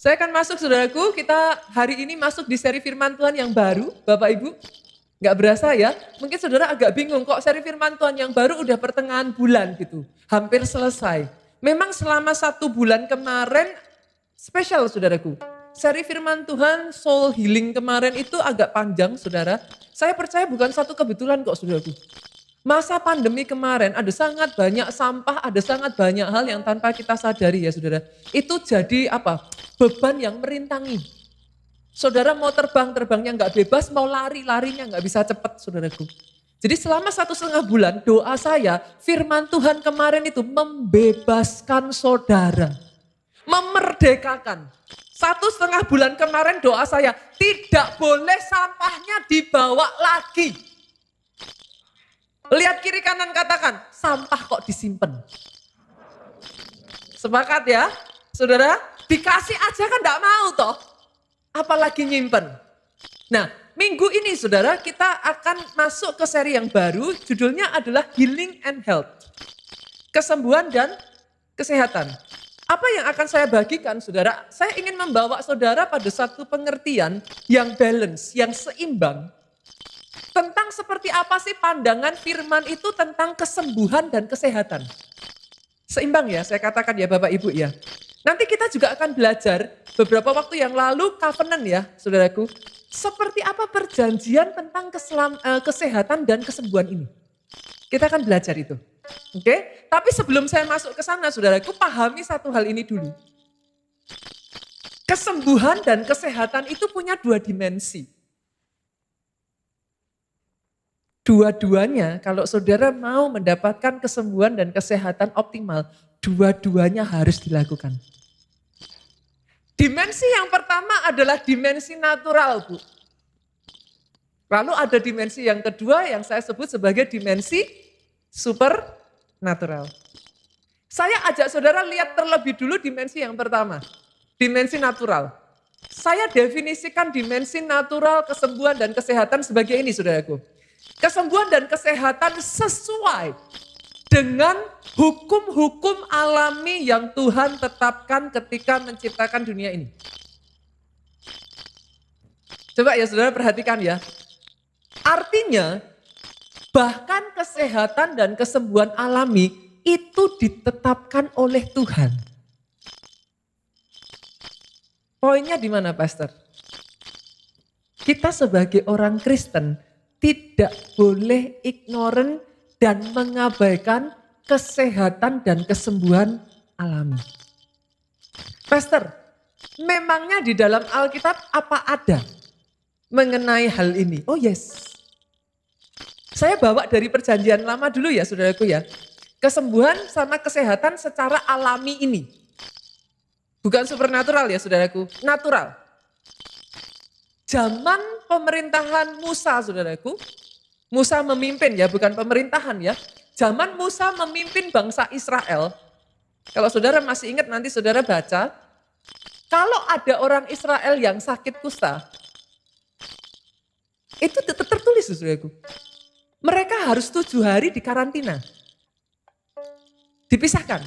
Saya akan masuk saudaraku, kita hari ini masuk di seri firman Tuhan yang baru, Bapak Ibu. Nggak berasa ya, mungkin saudara agak bingung kok seri firman Tuhan yang baru udah pertengahan bulan gitu, hampir selesai. Memang selama 1 bulan kemarin spesial saudaraku. Seri firman Tuhan Soul Healing kemarin itu agak panjang saudara. Saya percaya bukan satu kebetulan kok saudaraku. Masa pandemi kemarin ada sangat banyak sampah, ada sangat banyak hal yang tanpa kita sadari ya saudara. Itu jadi apa? Beban yang merintangi. Saudara mau terbang, terbangnya nggak bebas, mau lari, larinya nggak bisa cepat saudaraku. Jadi selama 1,5 bulan doa saya, firman Tuhan kemarin itu membebaskan saudara. Memerdekakan. 1,5 bulan kemarin doa saya, tidak boleh sampahnya dibawa lagi. Lihat kiri kanan katakan, sampah kok disimpan. Sepakat ya, saudara? Dikasih aja kan enggak mau toh. Apalagi nyimpen. Nah, minggu ini saudara kita akan masuk ke seri yang baru, judulnya adalah Healing and Health. Kesembuhan dan kesehatan. Apa yang akan saya bagikan saudara? Saya ingin membawa saudara pada satu pengertian yang balance, yang seimbang. Tentang seperti apa sih pandangan firman itu tentang kesembuhan dan kesehatan. Seimbang ya, saya katakan ya Bapak Ibu ya. Nanti kita juga akan belajar beberapa waktu yang lalu covenant ya saudaraku. Seperti apa perjanjian tentang kesehatan dan kesembuhan ini. Kita akan belajar itu. Oke? Tapi sebelum saya masuk ke sana saudaraku, pahami satu hal ini dulu. Kesembuhan dan kesehatan itu punya 2 dimensi. Dua-duanya kalau saudara mau mendapatkan kesembuhan dan kesehatan optimal, dua-duanya harus dilakukan. Dimensi yang pertama adalah dimensi natural, Bu. Lalu ada dimensi yang kedua yang saya sebut sebagai dimensi supernatural. Saya ajak saudara lihat terlebih dulu dimensi yang pertama, dimensi natural. Saya definisikan dimensi natural, kesembuhan dan kesehatan sebagai ini saudaraku. Kesembuhan dan kesehatan sesuai dengan hukum-hukum alami yang Tuhan tetapkan ketika menciptakan dunia ini. Coba ya saudara perhatikan ya. Artinya bahkan kesehatan dan kesembuhan alami itu ditetapkan oleh Tuhan. Poinnya di mana Pastor? Kita sebagai orang Kristen tidak boleh ignorant dan mengabaikan kesehatan dan kesembuhan alami. Pastor, memangnya di dalam Alkitab apa ada mengenai hal ini? Oh yes. Saya bawa dari perjanjian lama dulu ya saudaraku ya. Kesembuhan sama kesehatan secara alami ini. Bukan supernatural ya saudaraku, natural. Zaman pemerintahan Musa saudaraku, Musa memimpin ya bukan pemerintahan ya. Zaman Musa memimpin bangsa Israel, kalau saudara masih ingat nanti saudara baca, kalau ada orang Israel yang sakit kusta, itu tertulis saudaraku. Mereka harus 7 hari di karantina, dipisahkan.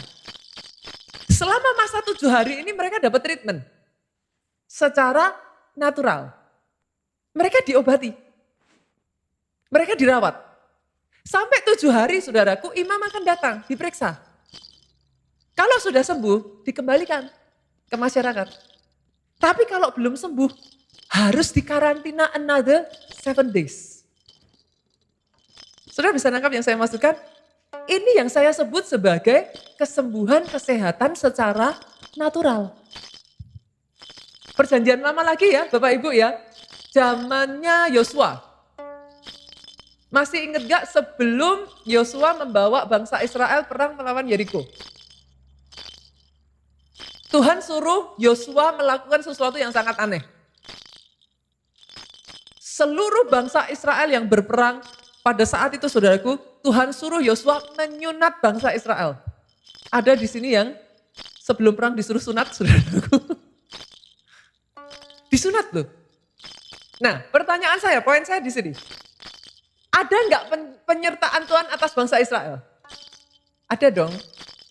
Selama masa 7 hari ini mereka dapat treatment secara natural. Mereka diobati. Mereka dirawat. Sampai 7 hari saudaraku, imam akan datang, diperiksa. Kalau sudah sembuh, dikembalikan ke masyarakat. Tapi kalau belum sembuh, harus dikarantina another 7 days. Saudara bisa nangkap yang saya maksudkan? Ini yang saya sebut sebagai kesembuhan kesehatan secara natural. Perjanjian lama lagi ya Bapak Ibu ya. Zamannya Yosua. Masih ingat gak sebelum Yosua membawa bangsa Israel perang melawan Yeriko? Tuhan suruh Yosua melakukan sesuatu yang sangat aneh. Seluruh bangsa Israel yang berperang pada saat itu saudaraku, Tuhan suruh Yosua menyunat bangsa Israel. Ada di sini yang sebelum perang disuruh sunat saudaraku. Disunat loh. Nah, pertanyaan saya, poin saya di sini. Ada enggak penyertaan Tuhan atas bangsa Israel? Ada dong,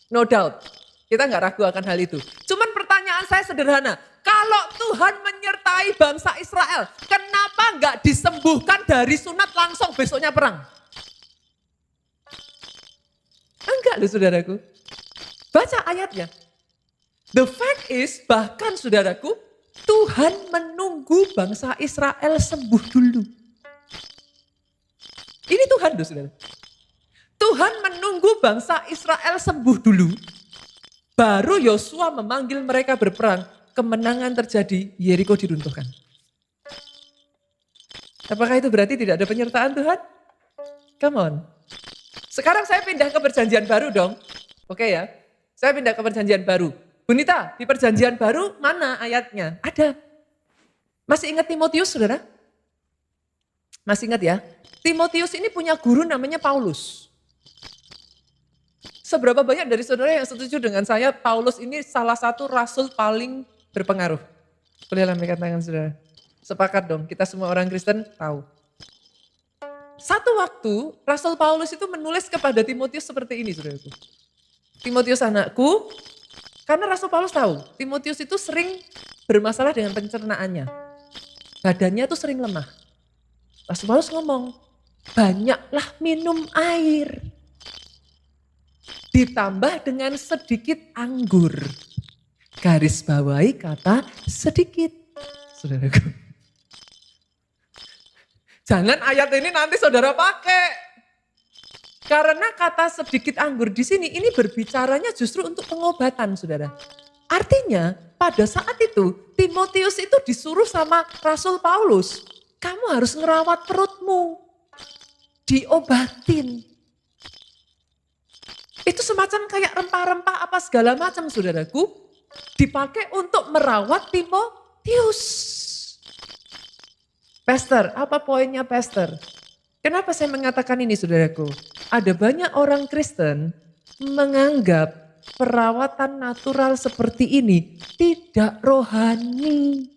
no doubt. Kita enggak ragu akan hal itu. Cuman pertanyaan saya sederhana, kalau Kalau Tuhan menyertai bangsa Israel, kenapa nggak disembuhkan dari sunat langsung besoknya perang? Enggak loh saudaraku. Baca ayatnya. The fact is, bahkan saudaraku, Tuhan menunggu bangsa Israel sembuh dulu. Ini Tuhan loh saudara. Tuhan menunggu bangsa Israel sembuh dulu. Baru Yosua memanggil mereka berperang. Kemenangan terjadi, Yeriko diruntuhkan. Apakah itu berarti tidak ada penyertaan Tuhan? Come on. Sekarang saya pindah ke perjanjian baru dong. Oke ya, saya pindah ke perjanjian baru. Bunita, di perjanjian baru mana ayatnya? Ada. Masih ingat Timotius saudara? Masih ingat ya? Timotius ini punya guru namanya Paulus. Seberapa banyak dari saudara yang setuju dengan saya, Paulus ini salah satu rasul paling berpengaruh? Boleh lambaikan tangan saudara. Sepakat dong, kita semua orang Kristen tahu. Satu waktu, Rasul Paulus itu menulis kepada Timotius seperti ini, saudaraku. Timotius anakku, karena Rasul Paulus tahu, Timotius itu sering bermasalah dengan pencernaannya. Badannya tuh sering lemah. Rasul Paulus ngomong, banyaklah minum air. Ditambah dengan sedikit anggur. Garis bawahi kata sedikit, saudaraku. Jangan ayat ini nanti saudara pakai. Karena kata sedikit anggur di sini ini berbicaranya justru untuk pengobatan saudara. Artinya pada saat itu Timotius itu disuruh sama Rasul Paulus. Kamu harus ngerawat perutmu. Diobatin. Itu semacam kayak rempah-rempah apa segala macam saudaraku. Dipakai untuk merawat Timotius. Pastor, apa poinnya pastor? Kenapa saya mengatakan ini saudaraku? Ada banyak orang Kristen menganggap perawatan natural seperti ini tidak rohani.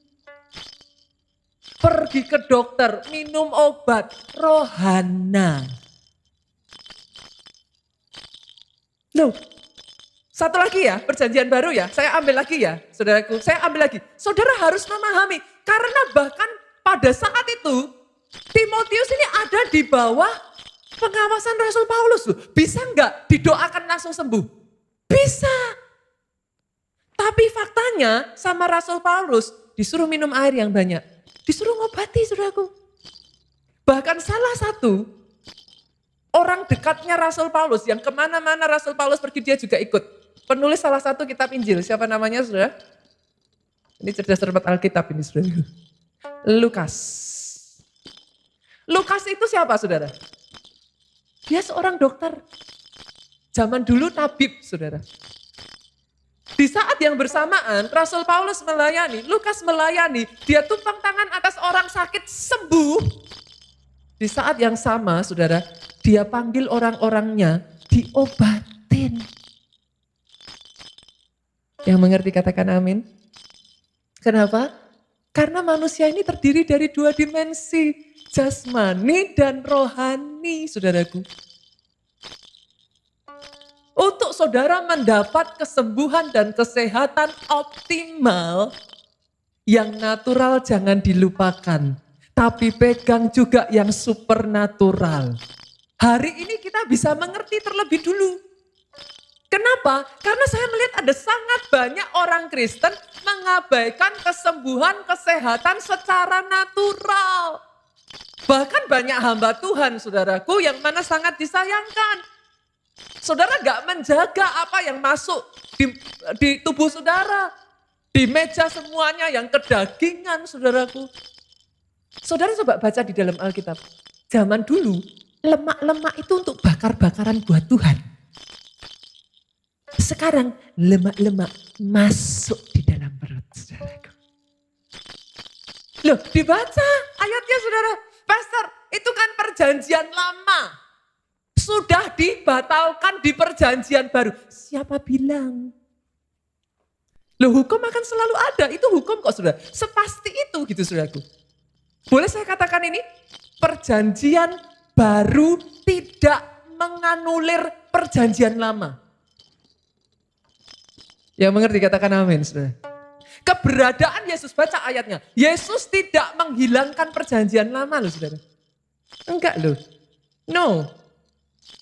Pergi ke dokter, minum obat, rohana. Loh, satu lagi ya, perjanjian baru ya, saya ambil lagi ya, saudaraku, saya ambil lagi. Saudara harus memahami, karena bahkan pada saat itu, Timotius ini ada di bawah pengawasan Rasul Paulus. Bisa enggak didoakan langsung sembuh? Bisa. Tapi faktanya sama Rasul Paulus disuruh minum air yang banyak. Disuruh ngobati saudaraku. Bahkan salah satu orang dekatnya Rasul Paulus yang kemana-mana Rasul Paulus pergi dia juga ikut. Penulis salah satu kitab Injil. Siapa namanya saudara? Ini cerdas cermat Alkitab ini saudara. Lukas. Lukas itu siapa saudara? Dia seorang dokter. Zaman dulu tabib saudara. Di saat yang bersamaan Rasul Paulus melayani, Lukas melayani, dia tumpang tangan atas orang sakit sembuh. Di saat yang sama saudara, dia panggil orang-orangnya diobatin. Yang mengerti katakan amin. Kenapa? Karena manusia ini terdiri dari dua dimensi, jasmani dan rohani, saudaraku. Untuk saudara mendapat kesembuhan dan kesehatan optimal, yang natural jangan dilupakan, tapi pegang juga yang supernatural. Hari ini kita bisa mengerti terlebih dulu. Kenapa? Karena saya melihat ada sangat banyak orang Kristen mengabaikan kesembuhan, kesehatan secara natural. Bahkan banyak hamba Tuhan, saudaraku, yang mana sangat disayangkan. Saudara gak menjaga apa yang masuk di tubuh saudara. Di meja semuanya yang kedagingan, saudaraku. Saudara coba baca di dalam Alkitab. Zaman dulu, lemak-lemak itu untuk bakar-bakaran buat Tuhan. Sekarang lemak-lemak masuk di dalam perut saudaraku. Loh, dibaca ayatnya saudara. Pastor, itu kan perjanjian lama. Sudah dibatalkan di perjanjian baru. Siapa bilang? Loh, hukum akan selalu ada. Itu hukum kok saudara. Sepasti itu gitu saudaraku. Boleh saya katakan ini? Perjanjian baru tidak menganulir perjanjian lama. Yang mengerti katakan amin saudara. Keberadaan Yesus, baca ayatnya. Yesus tidak menghilangkan perjanjian lama loh saudara. Enggak loh. No.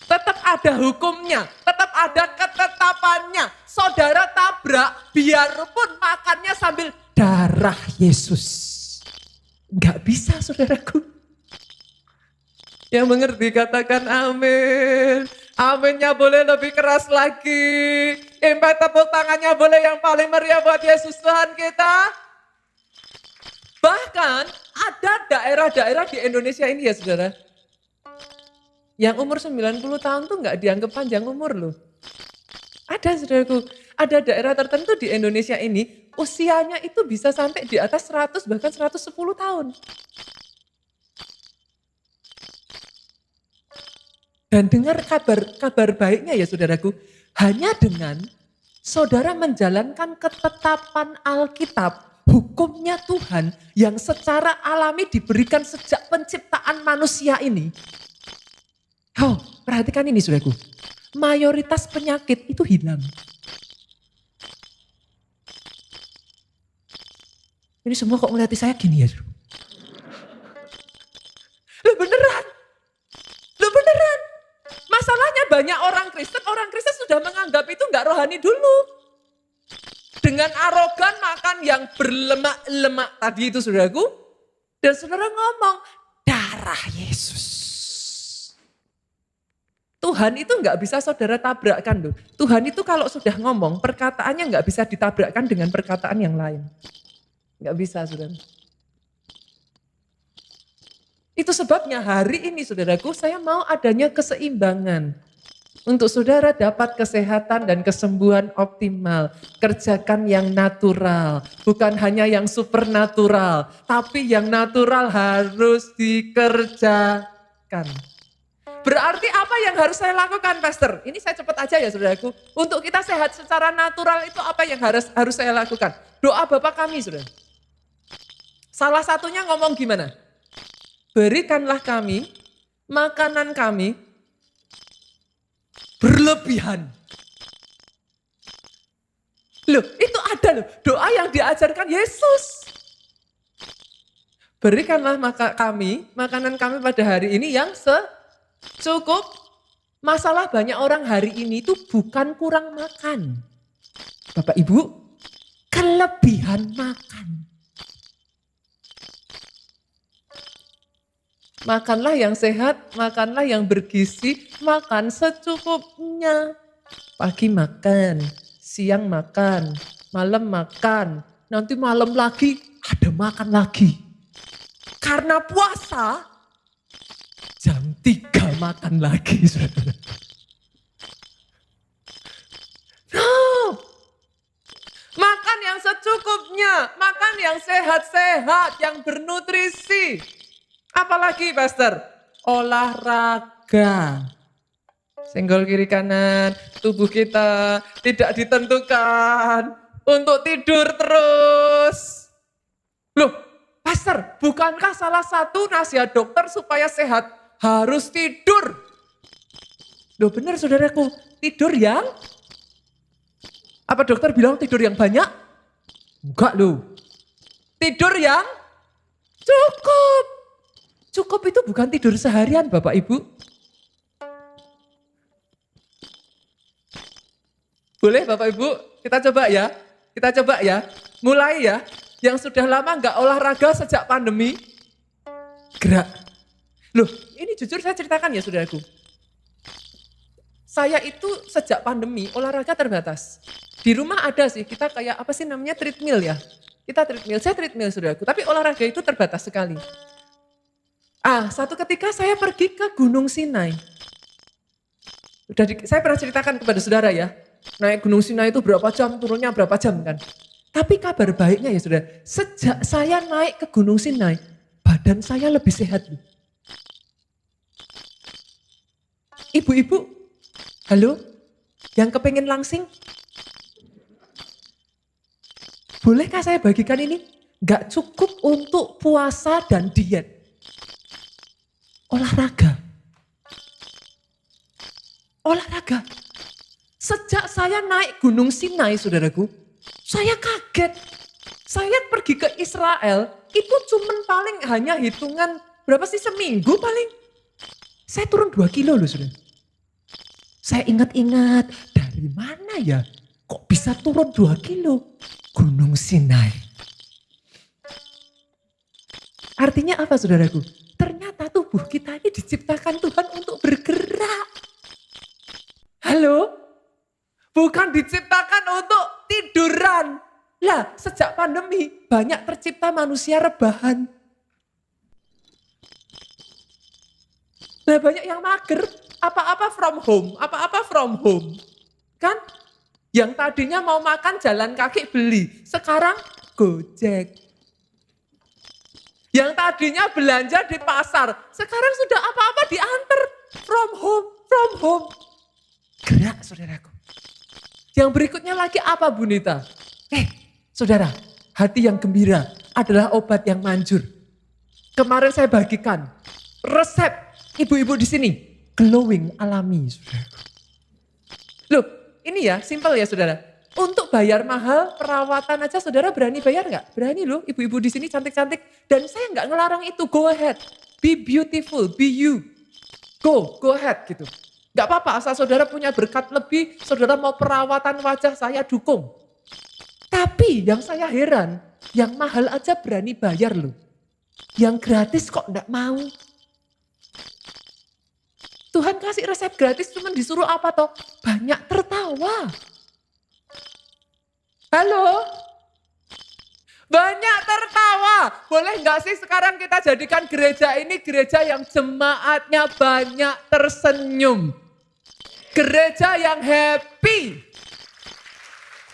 Tetap ada hukumnya, tetap ada ketetapannya. Saudara tabrak, biarpun makannya sambil darah Yesus. Enggak bisa saudaraku. Yang mengerti katakan amin. Aminnya boleh lebih keras lagi. Impact tepuk tangannya boleh yang paling meriah buat Yesus Tuhan kita. Bahkan ada daerah-daerah di Indonesia ini ya saudara. Yang umur 90 tahun tuh nggak dianggap panjang umur loh. Ada saudaraku, ada daerah tertentu di Indonesia ini usianya itu bisa sampai di atas 100 bahkan 110 tahun. Dan dengar kabar baiknya ya saudaraku, hanya dengan saudara menjalankan ketetapan Alkitab, hukumnya Tuhan yang secara alami diberikan sejak penciptaan manusia ini. Oh, perhatikan ini saudaraku, mayoritas penyakit itu hilang. Ini semua kok melihat saya gini ya saudaraku? Loh beneran? Masalahnya banyak orang Kristen sudah menganggap itu enggak rohani dulu. Dengan arogan makan yang berlemak-lemak tadi itu saudaraku. Dan saudara ngomong, darah Yesus. Tuhan itu enggak bisa saudara tabrakkan loh. Tuhan itu kalau sudah ngomong, perkataannya enggak bisa ditabrakkan dengan perkataan yang lain. Enggak bisa saudara. Itu sebabnya hari ini saudaraku saya mau adanya keseimbangan. Untuk saudara dapat kesehatan dan kesembuhan optimal. Kerjakan yang natural. Bukan hanya yang supernatural. Tapi yang natural harus dikerjakan. Berarti apa yang harus saya lakukan Pastor? Ini saya cepat aja ya saudaraku. Untuk kita sehat secara natural itu apa yang harus saya lakukan? Doa Bapa kami saudara. Salah satunya ngomong gimana? Berikanlah kami, makanan kami, berlebihan. Loh, itu ada loh, doa yang diajarkan Yesus. Berikanlah kami, makanan kami pada hari ini yang secukup. Masalah banyak orang hari ini itu bukan kurang makan. Bapak Ibu, kelebihan makan. Makanlah yang sehat, makanlah yang bergizi, makan secukupnya. Pagi makan, siang makan, malam makan, nanti malam lagi ada makan lagi. Karena puasa, jam 3 makan lagi. No. Makan yang secukupnya, makan yang sehat-sehat, yang bernutrisi. Apalagi Pastor? Olahraga. Senggol kiri kanan, tubuh kita tidak ditentukan untuk tidur terus. Loh, Pastor, bukankah salah satu nasihat dokter supaya sehat harus tidur? Loh benar saudaraku, tidur yang? Apa dokter bilang tidur yang banyak? Enggak loh. Tidur yang cukup. Cukup itu bukan tidur seharian Bapak Ibu. Boleh Bapak Ibu, kita coba ya. Kita coba ya. Mulai ya. Yang sudah lama enggak olahraga sejak pandemi. Gerak. Loh ini jujur saya ceritakan ya saudaraku. Saya itu sejak pandemi olahraga terbatas. Di rumah ada sih, kita kayak apa sih namanya treadmill ya. Kita treadmill, saya treadmill saudaraku. Tapi olahraga itu terbatas sekali. Satu ketika saya pergi ke Gunung Sinai. Saya pernah ceritakan kepada saudara ya. Naik Gunung Sinai itu berapa jam, turunnya berapa jam kan. Tapi kabar baiknya ya saudara, sejak saya naik ke Gunung Sinai, badan saya lebih sehat. Ibu-ibu, halo, yang kepengen langsing? Bolehkah saya bagikan ini? Gak cukup untuk puasa dan diet. Olahraga. Sejak saya naik Gunung Sinai, saudaraku, saya kaget. Saya pergi ke Israel, itu cuman paling hanya hitungan berapa sih seminggu paling. Saya turun 2 kilo loh sudah. Saya ingat-ingat, dari mana ya? Kok bisa turun 2 kilo? Gunung Sinai. Artinya apa saudaraku? Ternyata tubuh kita ini diciptakan Tuhan untuk bergerak. Halo? Bukan diciptakan untuk tiduran. Lah, sejak pandemi banyak tercipta manusia rebahan. Nah, banyak yang mager, apa-apa from home, apa-apa from home. Kan? Yang tadinya mau makan jalan kaki beli, sekarang Gojek. Yang tadinya belanja di pasar, sekarang sudah apa-apa diantar from home. Gerak saudaraku. Yang berikutnya lagi apa Bu Nita? Saudara, hati yang gembira adalah obat yang manjur. Kemarin saya bagikan resep ibu-ibu di sini, glowing alami, saudaraku. Loh, ini ya, simpel ya saudara. Untuk bayar mahal perawatan aja saudara berani bayar nggak? Berani loh, ibu-ibu di sini cantik-cantik. Dan saya nggak ngelarang itu, go ahead. Be beautiful, be you. Go ahead gitu. Nggak apa-apa, asal saudara punya berkat lebih, saudara mau perawatan wajah, saya dukung. Tapi yang saya heran, yang mahal aja berani bayar loh. Yang gratis kok enggak mau. Tuhan kasih resep gratis cuma disuruh apa toh? Banyak tertawa. Halo? Banyak tertawa. Boleh enggak sih sekarang kita jadikan gereja ini gereja yang jemaatnya banyak tersenyum. Gereja yang happy.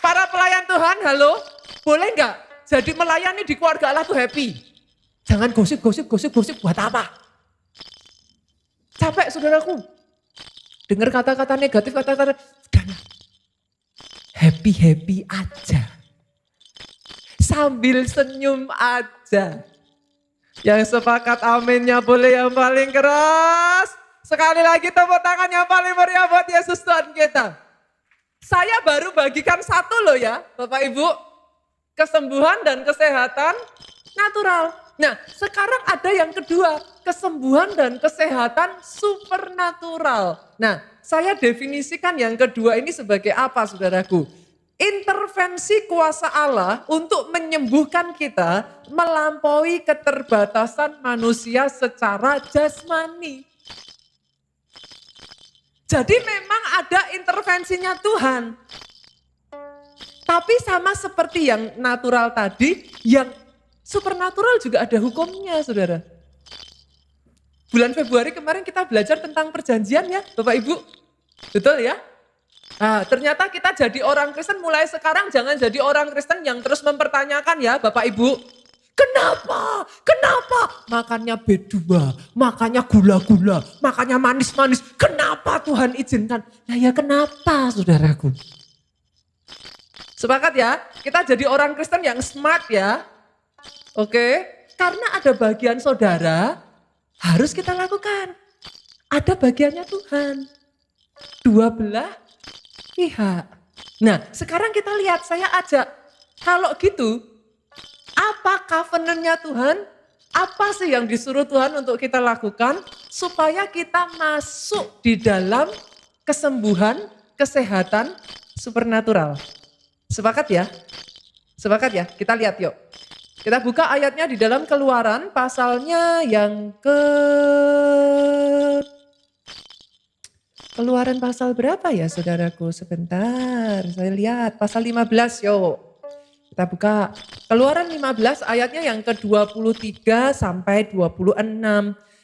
Para pelayan Tuhan, halo, boleh enggak jadi melayani di keluarga Allah tuh happy? Jangan gosip buat apa? Capek saudaraku. Dengar kata-kata negatif, kata-kata, happy aja. Sambil senyum aja. Yang sepakat aminnya boleh yang paling keras. Sekali lagi tepuk tangan yang paling meriah buat Yesus Tuhan kita. Saya baru bagikan satu loh ya Bapak Ibu. Kesembuhan dan kesehatan natural. Nah sekarang ada yang kedua. Kesembuhan dan kesehatan supernatural. Nah saya definisikan yang kedua ini sebagai apa saudaraku? Intervensi kuasa Allah untuk menyembuhkan kita melampaui keterbatasan manusia secara jasmani. Jadi memang ada intervensinya Tuhan. Tapi sama seperti yang natural tadi, yang supernatural juga ada hukumnya saudara. Bulan Februari kemarin kita belajar tentang perjanjian ya Bapak Ibu. Betul ya? Nah, ternyata kita jadi orang Kristen mulai sekarang jangan jadi orang Kristen yang terus mempertanyakan ya Bapak Ibu. Kenapa? Makannya B2, makannya gula-gula, makannya manis-manis. Kenapa Tuhan izinkan? Nah ya kenapa saudaraku? Sepakat ya? Kita jadi orang Kristen yang smart ya. Oke? Karena ada bagian saudara harus kita lakukan. Ada bagiannya Tuhan. Dua belah pihak. Nah sekarang kita lihat, saya ajak. Kalau gitu, apa covenant-nya Tuhan? Apa sih yang disuruh Tuhan untuk kita lakukan? Supaya kita masuk di dalam kesembuhan, kesehatan supernatural. Sepakat ya? Sepakat ya? Kita lihat yuk. Kita buka ayatnya di dalam Keluaran pasalnya yang Keluaran pasal berapa ya saudaraku? Sebentar, saya lihat pasal 15 yuk. Kita buka Keluaran 15 ayatnya yang ke-23 sampai 26.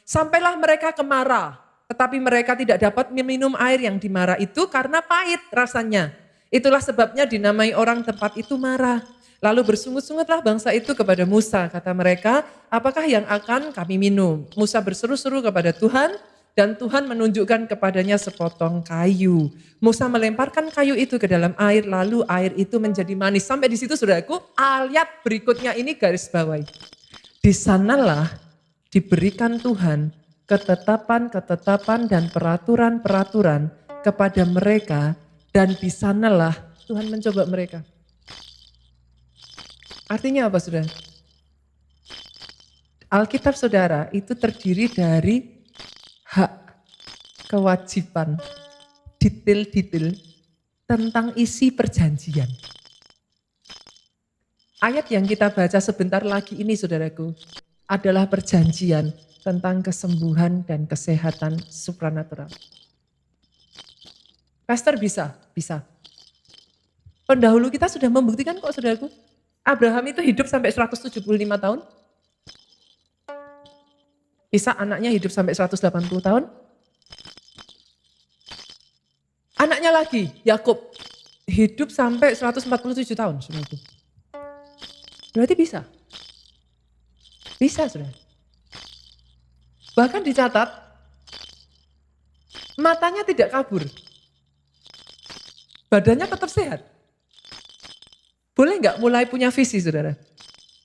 Sampailah mereka ke Marah, tetapi mereka tidak dapat meminum air yang di Marah itu karena pahit rasanya. Itulah sebabnya dinamai orang tempat itu Marah. Lalu bersungut-sungutlah bangsa itu kepada Musa. Kata mereka, apakah yang akan kami minum? Musa berseru-seru kepada Tuhan. Dan Tuhan menunjukkan kepadanya sepotong kayu. Musa melemparkan kayu itu ke dalam air, lalu air itu menjadi manis. Sampai di situ saudaraku, ayat berikutnya ini garis bawahi. Di sanalah diberikan Tuhan ketetapan-ketetapan dan peraturan-peraturan kepada mereka. Dan di sanalah Tuhan mencoba mereka. Artinya apa saudara? Alkitab saudara itu terdiri dari hak, kewajiban, detail-detail tentang isi perjanjian. Ayat yang kita baca sebentar lagi ini saudaraku adalah perjanjian tentang kesembuhan dan kesehatan supranatural. Pastor bisa. Pendahulu kita sudah membuktikan kok saudaraku. Abraham itu hidup sampai 175 tahun. Ishak anaknya hidup sampai 180 tahun. Anaknya lagi, Yakub hidup sampai 147 tahun. Saudaraku. Berarti bisa. Bisa saudara. Bahkan dicatat, matanya tidak kabur. Badannya tetap sehat. Boleh nggak mulai punya visi saudara?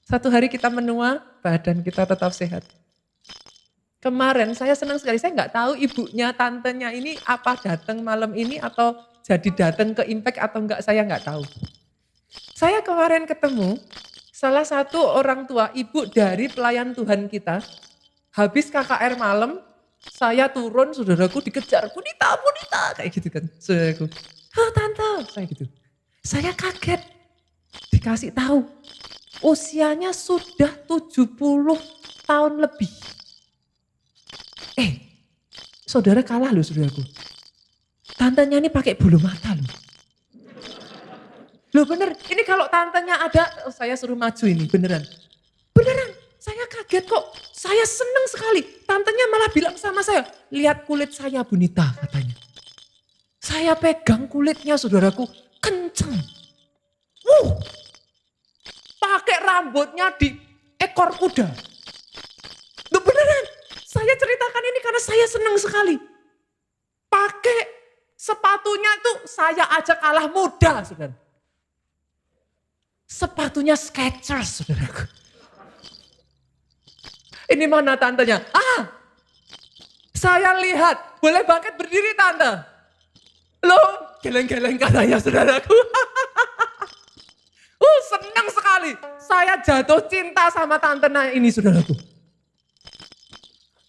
Satu hari kita menua, badan kita tetap sehat. Kemarin saya senang sekali, saya nggak tahu ibunya, tantenya ini apa datang malam ini atau jadi datang ke Impact atau enggak, saya nggak tahu. Saya kemarin ketemu salah satu orang tua, ibu dari pelayan Tuhan kita, habis KKR malam, saya turun, saudaraku dikejar, Bunita, kayak gitu kan, saudaraku. Oh tante, saya gitu. Saya kaget, dikasih tahu, usianya sudah 70 tahun lebih. Saudara kalah loh saudaraku. Tantenya ini pakai bulu mata loh. Loh bener, ini kalau tantenya ada, saya suruh maju ini, beneran. Beneran, saya kaget kok. Saya seneng sekali. Tantenya malah bilang sama saya, lihat kulit saya Bunita katanya. Saya pegang kulitnya saudaraku, kenceng. Pakai rambutnya di ekor kuda. Loh beneran, saya ceritakan ini karena saya seneng sekali. Pakai sepatunya tuh saya ajak kalah muda saudara. Sepatunya Skechers, saudaraku. Ini mana tantenya? Saya lihat, boleh bangkit berdiri tante? Loh, geleng-geleng katanya saudaraku. Senang sekali. Saya jatuh cinta sama tante ini saudaraku.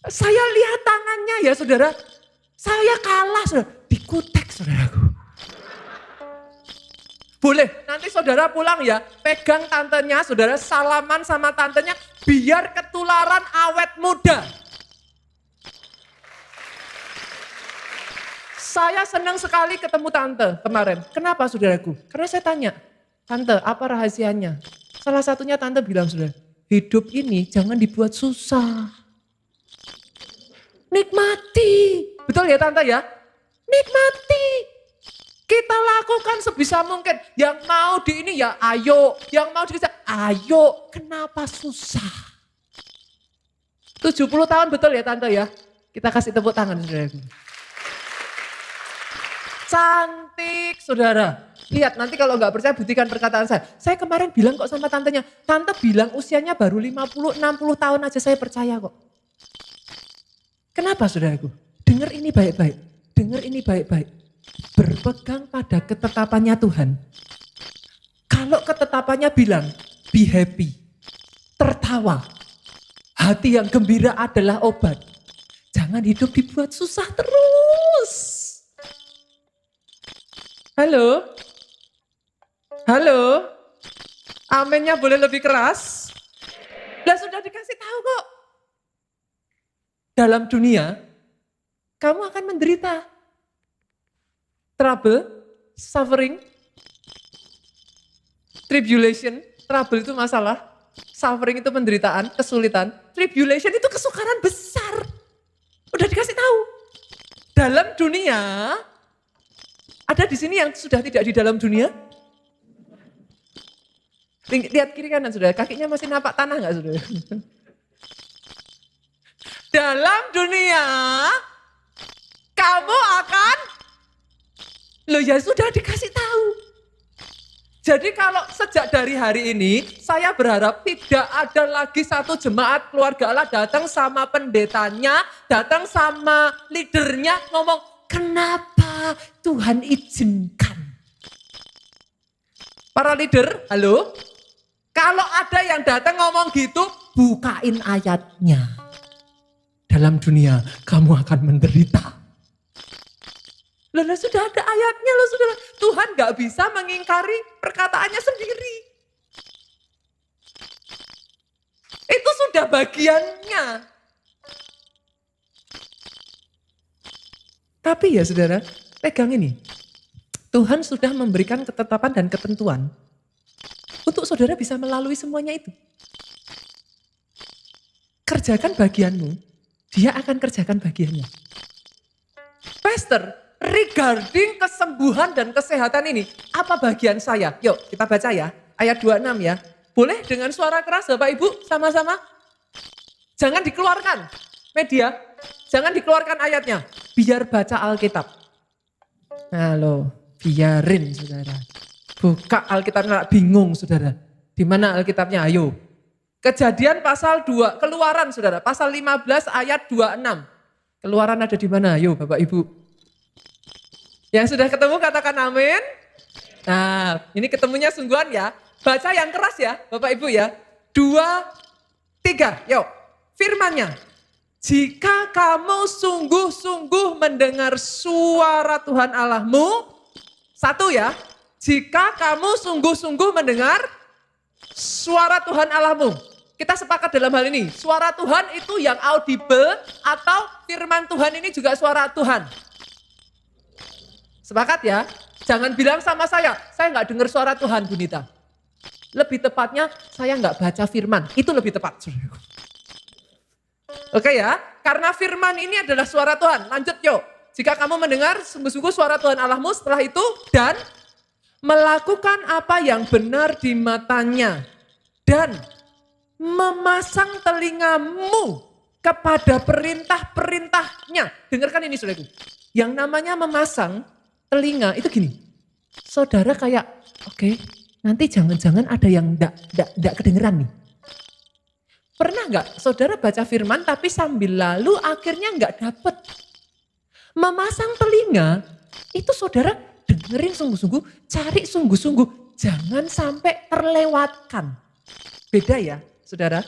Saya lihat tangannya ya saudara. Saya kalah saudara, dikutek saudaraku. Boleh, nanti saudara pulang ya, pegang tantenya, saudara salaman sama tantenya, biar ketularan awet muda. Saya senang sekali ketemu tante kemarin. Kenapa saudaraku? Karena saya tanya, tante apa rahasianya? Salah satunya tante bilang saudara, hidup ini jangan dibuat susah. Nikmati. Betul ya tante ya? Nikmati. Kita lakukan sebisa mungkin. Yang mau di ini ya ayo. Yang mau di ayo. Kenapa susah? 70 tahun betul ya tante ya? Kita kasih tepuk tangan saudara. Cantik saudara. Lihat nanti kalau nggak percaya buktikan perkataan saya. Saya kemarin bilang kok sama tantenya. Tante bilang usianya baru 50-60 tahun aja saya percaya kok. Kenapa saudaraku? Dengar ini baik-baik. Dengar ini baik-baik. Berpegang pada ketetapannya Tuhan. Kalau ketetapannya bilang, be happy, tertawa, hati yang gembira adalah obat. Jangan hidup dibuat susah terus. Halo? Halo? Amennya boleh lebih keras? Lah sudah dikasih tahu kok. Dalam dunia, kamu akan menderita. Trouble, suffering, tribulation, trouble itu masalah, suffering itu penderitaan, kesulitan, tribulation itu kesukaran besar. Udah dikasih tahu. Dalam dunia, ada di sini yang sudah tidak di dalam dunia? Lihat kiri kanan saudara, kakinya masih nampak tanah nggak saudara? Dalam dunia, kamu akan, loh ya sudah dikasih tahu. Jadi kalau sejak dari hari ini, saya berharap tidak ada lagi satu jemaat keluarga Allah datang sama pendetanya, datang sama leadernya ngomong, kenapa Tuhan izinkan? Para leader, halo? Kalau ada yang datang ngomong gitu, bukain ayatnya. Dalam dunia kamu akan menderita. Loh, sudah ada ayatnya loh saudara. Tuhan gak bisa mengingkari perkataannya sendiri. Itu sudah bagiannya. Tapi ya saudara, pegang ini. Tuhan sudah memberikan ketetapan dan ketentuan untuk saudara bisa melalui semuanya itu. Kerjakan bagianmu, dia akan kerjakan bagiannya. Pastor, regarding kesembuhan dan kesehatan ini, apa bagian saya? Yuk kita baca ya, ayat 26 ya. Boleh dengan suara keras Bapak Ibu sama-sama? Jangan dikeluarkan media, jangan dikeluarkan ayatnya. Biar baca Alkitab. Nah loh, biarin saudara. Buka Alkitabnya, bingung saudara. Di mana Alkitabnya? Ayo. Kejadian pasal 2, Keluaran saudara, pasal 15 ayat 26. Keluaran ada di mana? Ayo Bapak Ibu. Yang sudah ketemu katakan amin. Nah, ini ketemunya sungguhan ya. Baca yang keras ya Bapak Ibu ya. 2, 3, yuk. Firman-Nya. Jika kamu sungguh-sungguh mendengar suara Tuhan Allahmu. 1 ya. Jika kamu sungguh-sungguh mendengar suara Tuhan Allahmu. Kita sepakat dalam hal ini. Suara Tuhan itu yang audible atau firman Tuhan ini juga suara Tuhan. Sepakat ya? Jangan bilang sama saya nggak dengar suara Tuhan Bunita. Lebih tepatnya saya nggak baca firman. Itu lebih tepat. Oke ya? Karena firman ini adalah suara Tuhan. Lanjut yuk. Jika kamu mendengar sungguh-sungguh suara Tuhan Allahmu setelah itu dan melakukan apa yang benar di matanya dan memasang telingamu kepada perintah-perintahnya. Dengarkan ini saudaraku. Yang namanya memasang telinga itu gini. Saudara kayak, oke, nanti jangan-jangan ada yang enggak kedengeran nih. Pernah enggak saudara baca firman tapi sambil lalu akhirnya enggak dapet. Memasang telinga itu saudara dengerin sungguh-sungguh, cari sungguh-sungguh. Jangan sampai terlewatkan. Beda ya saudara.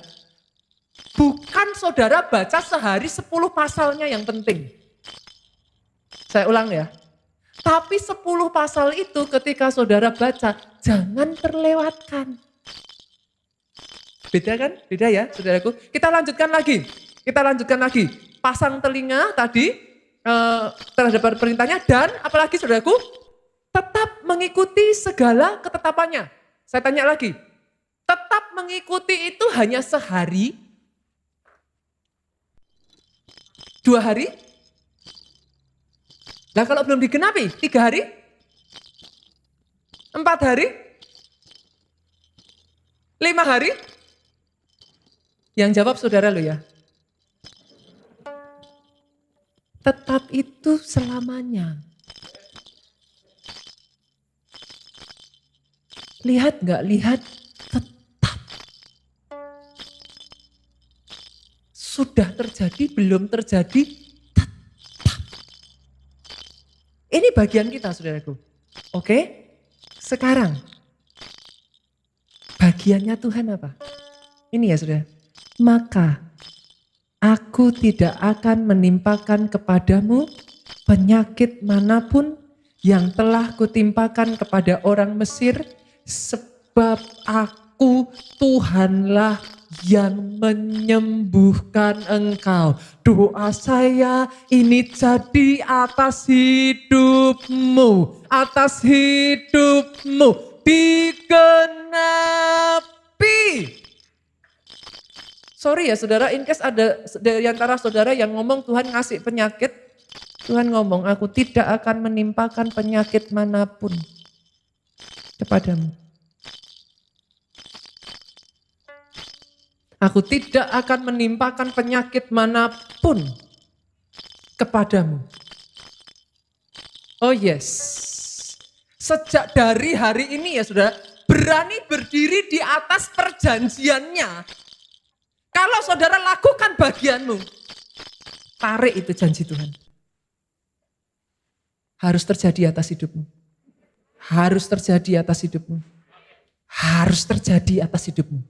Bukan saudara baca sehari 10 pasalnya yang penting. Saya ulang ya. Tapi 10 pasal itu ketika saudara baca, jangan terlewatkan. Beda kan? Beda ya saudaraku. Kita lanjutkan lagi. Pasang telinga tadi terhadap perintahnya dan apalagi saudaraku, tetap mengikuti segala ketetapannya. Saya tanya lagi, tetap mengikuti itu hanya sehari, 2 hari? Nah kalau belum digenapi, 3 hari? 4 hari? 5 hari? Yang jawab saudara lo ya. Tetap itu selamanya. Lihat gak? Lihat, tetap. Sudah terjadi, belum terjadi, tetap. Ini bagian kita saudaraku. Oke? Sekarang, bagiannya Tuhan apa? Ini ya saudara. Maka aku tidak akan menimpakan kepadamu penyakit manapun yang telah kutimpakan kepada orang Mesir, sebab aku Tuhanlah yang menyembuhkan engkau. Doa saya ini jadi atas hidupmu, digenapi. Sorry ya saudara, in case ada dari antara saudara yang ngomong Tuhan ngasih penyakit, Tuhan ngomong aku tidak akan menimpakan penyakit manapun kepadamu. Aku tidak akan menimpakan penyakit manapun kepadamu. Oh yes. Sejak dari hari ini ya saudara, berani berdiri di atas perjanjiannya. Kalau saudara lakukan bagianmu, tarik itu janji Tuhan. Harus terjadi atas hidupmu. Harus terjadi atas hidupmu. harus terjadi atas hidupmu.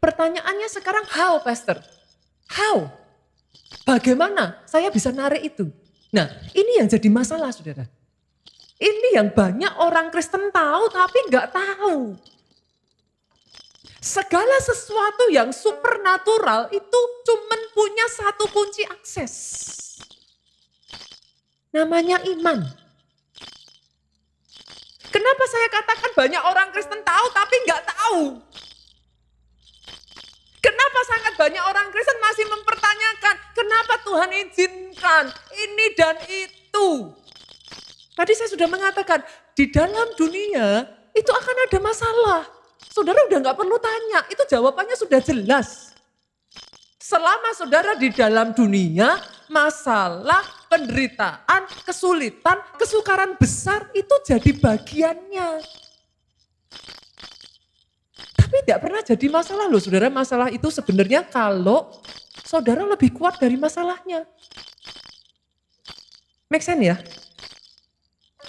Pertanyaannya sekarang how, Pastor? How? Bagaimana saya bisa narik itu? Nah, ini yang jadi masalah, saudara. Ini yang banyak orang Kristen tahu tapi nggak tahu. Segala sesuatu yang supernatural itu cuman punya satu kunci akses. Namanya iman. Kenapa saya katakan banyak orang Kristen tahu tapi nggak tahu? Kenapa sangat banyak orang Kristen masih mempertanyakan, kenapa Tuhan izinkan ini dan itu? Tadi saya sudah mengatakan, di dalam dunia itu akan ada masalah. Saudara udah gak perlu tanya, itu jawabannya sudah jelas. Selama saudara di dalam dunia, masalah, penderitaan, kesulitan, kesukaran besar itu jadi bagiannya. Tapi tidak pernah jadi masalah loh saudara, masalah itu sebenarnya kalau saudara lebih kuat dari masalahnya. Make sense ya?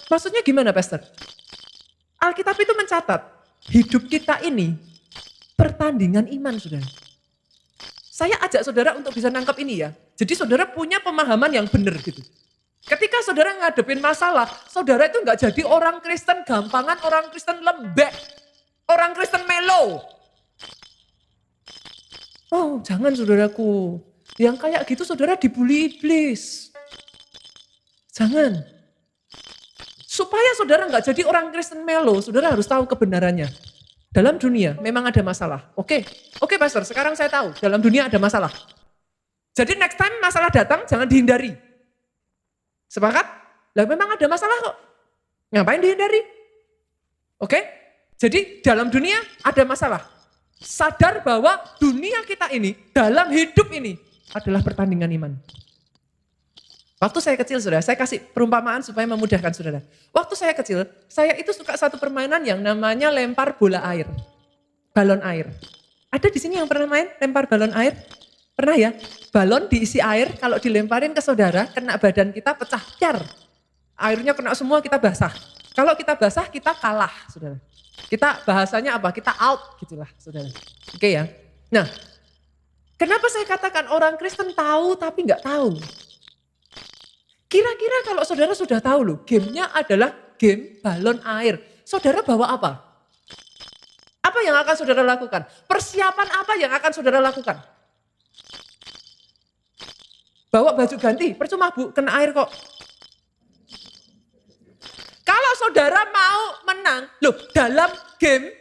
Maksudnya gimana Pastor? Alkitab itu mencatat, hidup kita ini pertandingan iman saudara. Saya ajak saudara untuk bisa nangkap ini ya. Jadi saudara punya pemahaman yang benar gitu. Ketika saudara ngadepin masalah, saudara itu nggak jadi orang Kristen gampangan, orang Kristen lembek, orang Kristen melo. Oh jangan saudaraku, yang kayak gitu saudara dibully iblis. Jangan. Supaya saudara nggak jadi orang Kristen melo, saudara harus tahu kebenarannya. Dalam dunia memang ada masalah. Oke Pastor, sekarang saya tahu dalam dunia ada masalah. Jadi next time masalah datang jangan dihindari. Sepakat? Lah memang ada masalah kok. Ngapain dihindari? Oke? Jadi dalam dunia ada masalah. Sadar bahwa dunia kita ini, dalam hidup ini adalah pertandingan iman. Waktu saya kecil saudara, saya kasih perumpamaan supaya memudahkan saudara. Waktu saya kecil, saya itu suka satu permainan yang namanya lempar bola air. Balon air. Ada di sini yang pernah main lempar balon air? Pernah ya? Balon diisi air, kalau dilemparin ke saudara, kena badan kita pecah, car. Airnya kena semua, kita basah. Kalau kita basah, kita kalah, saudara. Kita bahasanya apa? Kita out, gitulah, saudara. Oke ya? Nah, kenapa saya katakan orang Kristen tahu tapi nggak tahu? Kira-kira kalau saudara sudah tahu loh, gamenya adalah game balon air. Saudara bawa apa? Apa yang akan saudara lakukan? Persiapan apa yang akan saudara lakukan? Bawa baju ganti, percuma bu, kena air kok. Kalau saudara mau menang, loh dalam game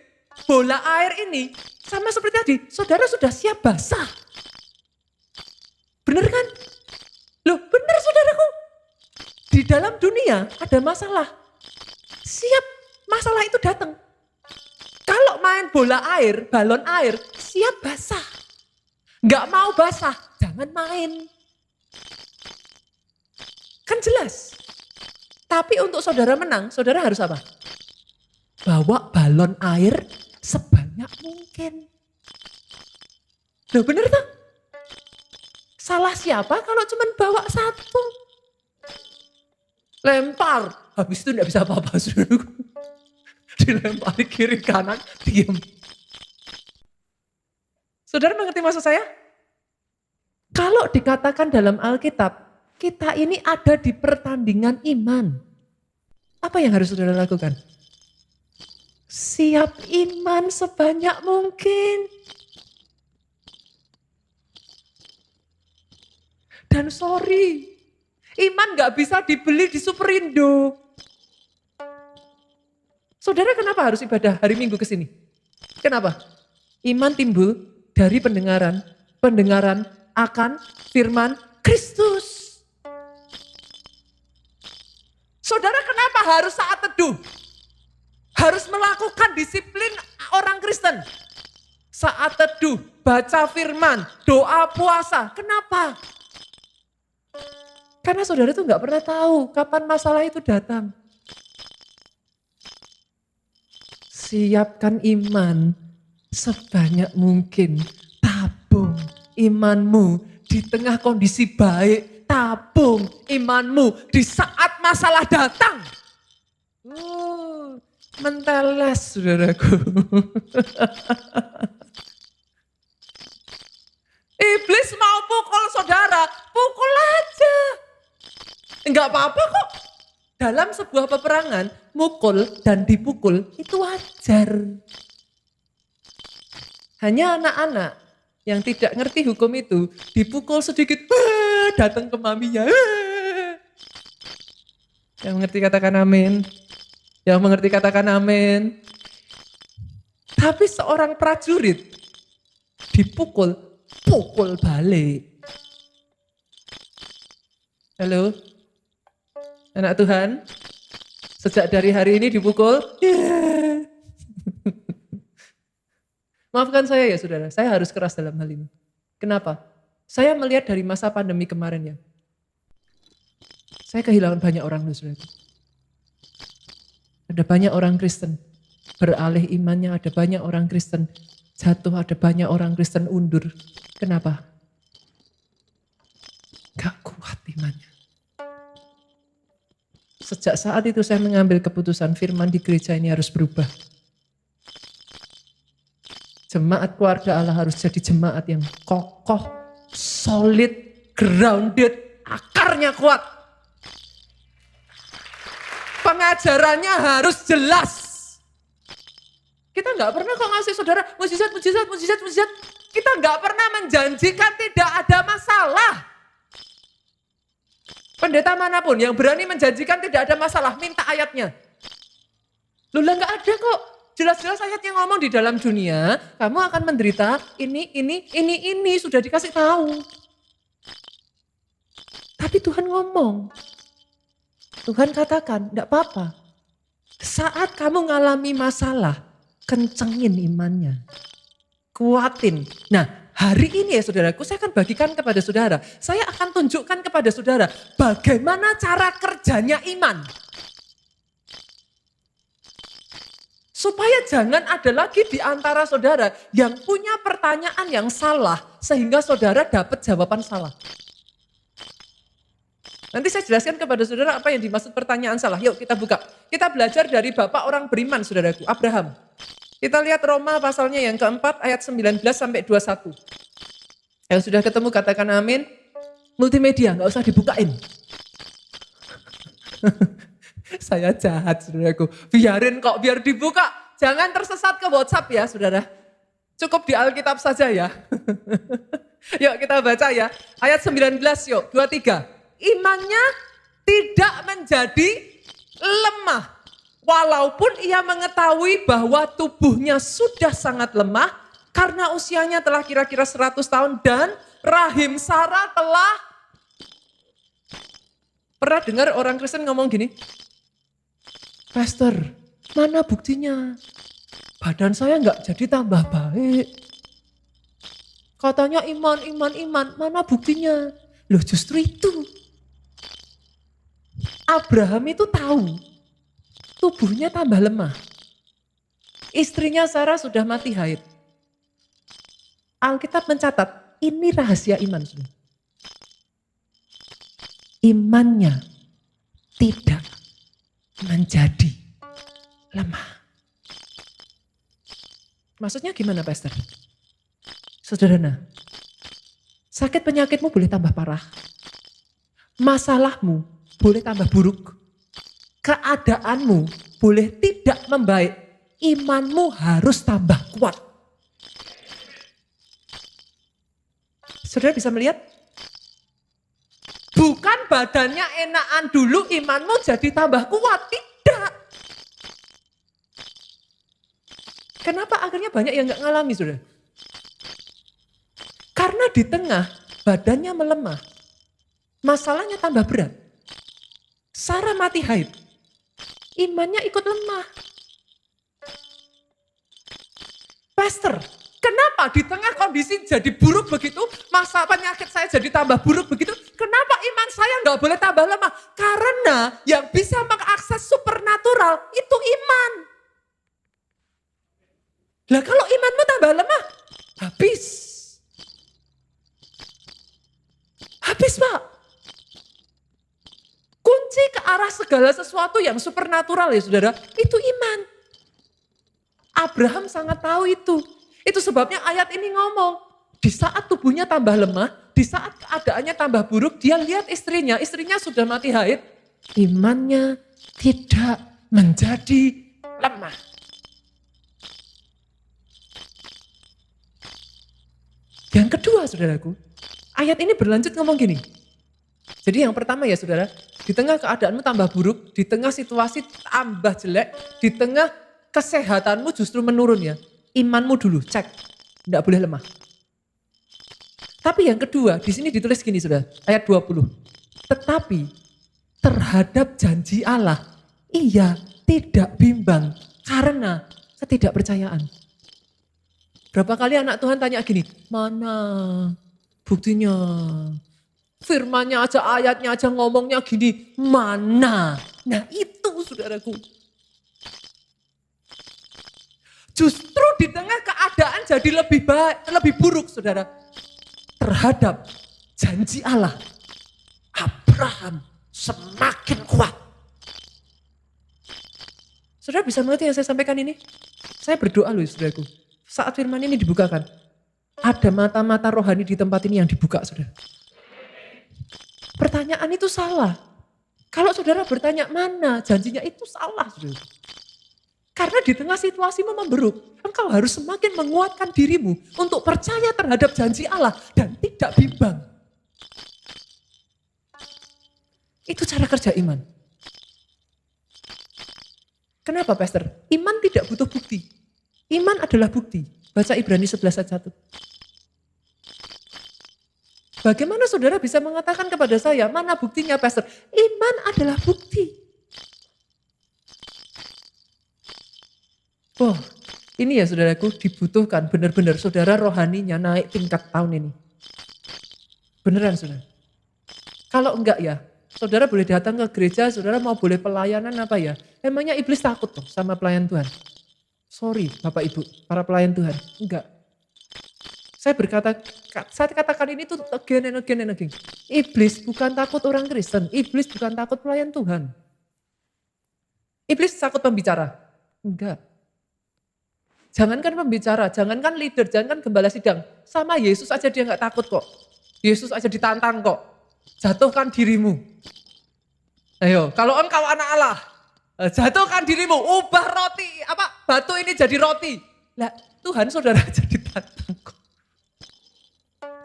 bola air ini, sama seperti tadi, saudara sudah siap basah. Bener kan? Loh bener saudaraku. Di dalam dunia ada masalah. Siap masalah itu datang. Kalau main bola air, balon air, siap basah. Nggak mau basah, jangan main. Kan jelas. Tapi untuk saudara menang, saudara harus apa? Bawa balon air sebanyak mungkin. Loh bener tuh? Salah siapa kalau cuma bawa satu? Lempar, habis itu enggak bisa apa-apa. Dilempari kiri kanan, diam. Saudara mengerti maksud saya? Kalau dikatakan dalam Alkitab, kita ini ada di pertandingan iman. Apa yang harus saudara lakukan? Siap iman sebanyak mungkin. Dan sorry, iman gak bisa dibeli di Superindo. Saudara kenapa harus ibadah hari Minggu ke sini? Kenapa? Iman timbul dari pendengaran. Pendengaran akan firman Kristus. Saudara kenapa harus saat teduh? Harus melakukan disiplin orang Kristen. Saat teduh, baca firman, doa puasa. Kenapa? Karena saudara itu gak pernah tahu kapan masalah itu datang. Siapkan iman sebanyak mungkin. Tabung imanmu di tengah kondisi baik. Tabung imanmu di saat masalah datang. menteles saudaraku. Iblis mau pukul saudara, pukul aja. Enggak apa-apa kok. Dalam sebuah peperangan, mukul dan dipukul itu wajar. Hanya anak-anak yang tidak ngerti hukum itu, dipukul sedikit, datang ke maminya. Yang mengerti katakan amin. Yang mengerti katakan amin. Tapi seorang prajurit dipukul, pukul balik. Halo? Anak Tuhan, sejak dari hari ini dipukul, maafkan saya ya saudara, saya harus keras dalam hal ini. Kenapa? Saya melihat dari masa pandemi kemarin ya, saya kehilangan banyak orang loh saudara. Ada banyak orang Kristen beralih imannya, ada banyak orang Kristen jatuh, ada banyak orang Kristen undur. Kenapa? Gak kuat imannya. Sejak saat itu saya mengambil keputusan firman di gereja ini harus berubah. Jemaat keluarga Allah harus jadi jemaat yang kokoh, solid, grounded, akarnya kuat. Pengajarannya harus jelas. Kita nggak pernah kok ngasih saudara mujizat. Kita nggak pernah menjanjikan tidak ada masalah. Pendeta manapun yang berani menjanjikan tidak ada masalah, minta ayatnya. Loh lah nggak ada kok. Jelas-jelas ayatnya ngomong di dalam dunia, kamu akan menderita ini, sudah dikasih tahu. Tapi Tuhan ngomong. Tuhan katakan, enggak apa-apa. Saat kamu ngalami masalah, kencengin imannya. Kuatin. Nah, hari ini ya saudaraku, saya akan bagikan kepada saudara. Saya akan tunjukkan kepada saudara bagaimana cara kerjanya iman. Supaya jangan ada lagi di antara saudara yang punya pertanyaan yang salah sehingga saudara dapat jawaban salah. Nanti saya jelaskan kepada saudara apa yang dimaksud pertanyaan salah. Yuk kita buka. Kita belajar dari bapak orang beriman saudaraku, Abraham. Kita lihat Roma pasalnya yang keempat ayat 19 sampai 21. Yang sudah ketemu katakan amin. Multimedia gak usah dibukain. Saya jahat saudaraku. Biarin kok, biar dibuka. Jangan tersesat ke WhatsApp ya saudara. Cukup di Alkitab saja ya. Yuk kita baca ya. Ayat 19 yuk, 23. Imannya tidak menjadi lemah. Walaupun ia mengetahui bahwa tubuhnya sudah sangat lemah. Karena usianya telah kira-kira 100 tahun dan rahim Sarah telah. Pernah dengar orang Kristen ngomong gini? Pastor, mana buktinya? Badan saya enggak jadi tambah baik. Katanya iman, mana buktinya? Loh justru itu. Abraham itu tahu tubuhnya tambah lemah. Istrinya Sarah sudah mati haid. Alkitab mencatat, ini rahasia iman. Imannya tidak menjadi lemah. Maksudnya gimana Pastor? Sederhana, sakit penyakitmu boleh tambah parah. Masalahmu boleh tambah buruk. Keadaanmu boleh tidak membaik. Imanmu harus tambah kuat. Saudara bisa melihat? Bukan badannya enakan dulu imanmu jadi tambah kuat. Tidak. Kenapa akhirnya banyak yang gak ngalami saudara? Karena di tengah badannya melemah. Masalahnya tambah berat. Sarah mati haid. Imannya ikut lemah. Pastor, kenapa di tengah kondisi jadi buruk begitu, masa penyakit saya jadi tambah buruk begitu, kenapa iman saya nggak boleh tambah lemah? Karena yang bisa mengakses supernatural itu iman. Lah kalau imanmu tambah lemah, habis. Habis Pak. Kunci ke arah segala sesuatu yang supernatural ya saudara, itu iman. Abraham sangat tahu itu. Itu sebabnya ayat ini ngomong, di saat tubuhnya tambah lemah, di saat keadaannya tambah buruk, dia lihat istrinya sudah mati haid, imannya tidak menjadi lemah. Yang kedua saudaraku, ayat ini berlanjut ngomong gini. Jadi yang pertama ya saudara, di tengah keadaanmu tambah buruk, di tengah situasi tambah jelek, di tengah kesehatanmu justru menurun ya. Imanmu dulu, cek. Tidak boleh lemah. Tapi yang kedua, di sini ditulis gini saudara, ayat 20. Tetapi terhadap janji Allah, ia tidak bimbang karena ketidakpercayaan. Berapa kali anak Tuhan tanya gini, mana buktinya? Firmannya aja, ayatnya aja ngomongnya gini, mana? Nah itu saudaraku. Justru di tengah keadaan jadi lebih baik, lebih buruk saudara. Terhadap janji Allah, Abraham semakin kuat. Saudara bisa mengerti yang saya sampaikan ini? Saya berdoa loh saudaraku. Saat firman ini dibukakan, ada mata-mata rohani di tempat ini yang dibuka saudara. Pertanyaan itu salah. Kalau saudara bertanya mana janjinya itu salah saudara. Karena di tengah situasimu memburuk, engkau harus semakin menguatkan dirimu untuk percaya terhadap janji Allah dan tidak bimbang. Itu cara kerja iman. Kenapa Pastor? Iman tidak butuh bukti. Iman adalah bukti. Baca Ibrani 11 ayat 1. Bagaimana saudara bisa mengatakan kepada saya, mana buktinya Pastor? Iman adalah bukti. Oh, ini ya saudaraku dibutuhkan benar-benar saudara rohaninya naik tingkat tahun ini. Beneran saudara. Kalau enggak ya, saudara boleh datang ke gereja, saudara mau boleh pelayanan apa ya. Emangnya iblis takut tuh sama pelayan Tuhan? Sorry Bapak Ibu, para pelayan Tuhan. Enggak. Saya katakan ini tuh again and again. Iblis bukan takut orang Kristen, iblis bukan takut pelayan Tuhan. Iblis takut pembicara? Enggak. Jangankan pembicara, jangankan leader, jangankan gembala sidang. Sama Yesus aja dia gak takut kok. Yesus aja ditantang kok. Jatuhkan dirimu. Ayo, kalau engkau anak Allah, jatuhkan dirimu, ubah roti, batu ini jadi roti. Lah, Tuhan saudara aja ditantang kok.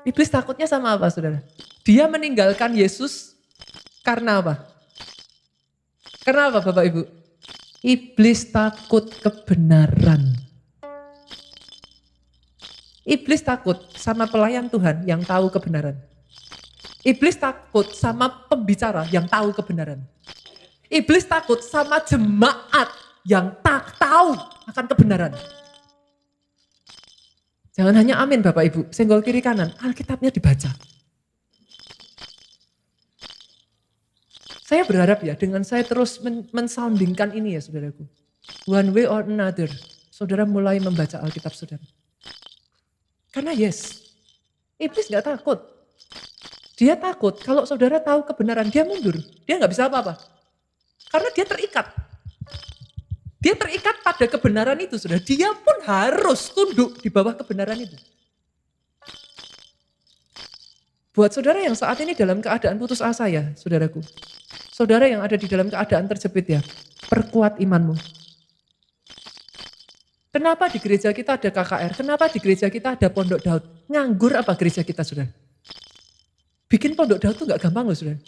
Iblis takutnya sama apa saudara? Dia meninggalkan Yesus karena apa? Karena apa Bapak Ibu? Iblis takut kebenaran. Iblis takut sama pelayan Tuhan yang tahu kebenaran. Iblis takut sama pembicara yang tahu kebenaran. Iblis takut sama jemaat yang tak tahu akan kebenaran. Jangan hanya amin Bapak Ibu, senggol kiri kanan, Alkitabnya dibaca. Saya berharap ya dengan saya terus mensoundingkan ini ya saudaraku. One way or another, saudara mulai membaca Alkitab saudara. Karena iblis gak takut. Dia takut kalau saudara tahu kebenaran, dia mundur. Dia gak bisa apa-apa. Karena dia terikat. Dia terikat pada kebenaran itu, saudara. Dia pun harus tunduk di bawah kebenaran itu. Buat saudara yang saat ini dalam keadaan putus asa ya, saudaraku. Saudara yang ada di dalam keadaan terjepit ya, perkuat imanmu. Kenapa di gereja kita ada KKR? Kenapa di gereja kita ada Pondok Daud? Nganggur apa gereja kita, saudara? Bikin Pondok Daud tuh gak gampang loh, saudara.